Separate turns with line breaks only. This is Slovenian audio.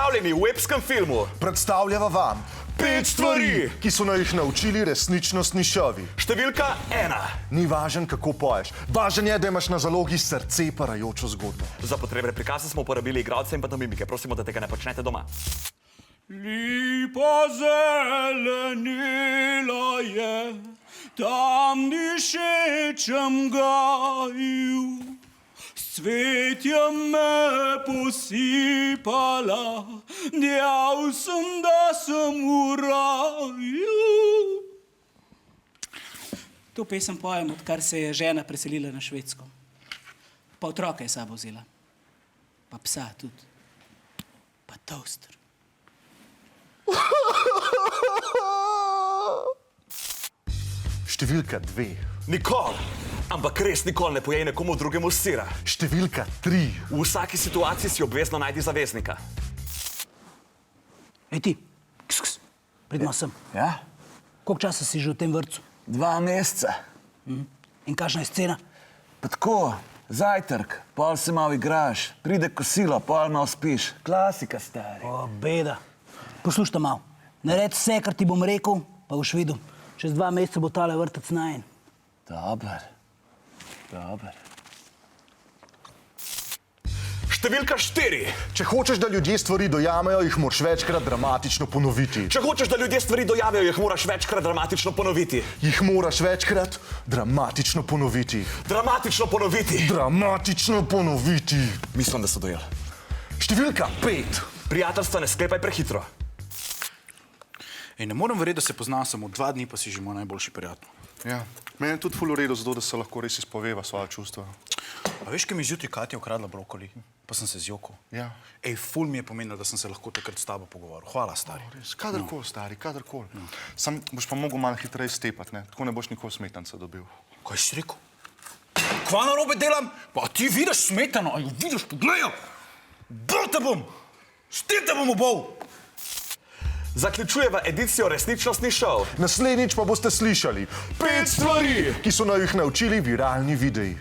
Pozdravljeni v epskem filmu.
Predstavljava vam
5 stvari,
ki so nas jih naučili resničnostni šovi.
Številka 1.
Ni važen, kako poješ. Važen je, da imaš na zalogi srce parajočo zgodbo.
Za potrebe prikaza smo uporabili igralce in pantomimike. Prosimo, da tega ne počnete doma.
Lipa zelenila je, tam dišečem gaju. S cvetjem me posipala, djal sem, da sem v raju. To pesem pojem, odkar se je žena preselila na Švedsko. Pa otroka je sabo vzela. Pa psa tudi. Pa toaster.
Številka 2.
Nikoli, ampak res nikoli ne pojej nekomu drugemu sira.
Številka 3.
V vsaki situaciji si obvezno najdi zaveznika.
Ej ti, pridno sem.
Ja?
Koliko časa si že v tem vrtcu?
2 meseca.
In kakšna je scena?
Pa tako, zajtrk, pol se malo igraš, pride kosilo, pol malo spiš. Klasika, stari.
O, beda. Poslušaj malo. Naredi vse, kar ti bom rekel, pa boš videl. Čez 2 meseca bo tale vrtec najen.
Dober. Dober.
Številka 4.
Če hočeš, da ljudje stvari dojamejo, jih moraš večkrat dramatično ponoviti.
Če hočeš, da ljudje stvari dojamejo, jih moraš večkrat dramatično ponoviti.
Jih moraš večkrat dramatično ponoviti.
Dramatično ponoviti.
Dramatično ponoviti.
Mislim, da so dojeli.
Številka 5.
Prijateljstva ne sklepaj prehitro.
Ej, ne morem verjeti, da se poznam samo 2 dni, pa si že moj najboljši prijatelj.
Ja, meni je tudi ful v redu, zato da se lahko res izpoveva svoja čustva.
A veš, kaj mi je zjutraj Katja ukradla brokoli, pa sem se zjokal.
Ja.
Ej, ful mi je pomenilo, da sem se lahko takrat s tabo pogovoril. Hvala, stari.
Res, kadarkoli, stari, kadarkoli. Sam boš pa mogel malo hitreje stepati, ne? Tako ne boš nikoli smetanca dobil.
Kaj si rekel? Kva narobe delam? Pa ti vidiš smetano, a jo vidiš, poglej jo! Bol te bom! Štir te bom obol!
Zaključujeva edicijo resničnostni šov.
Naslednjič pa boste slišali 5 stvari, ki so nas jih naučili viralni videi.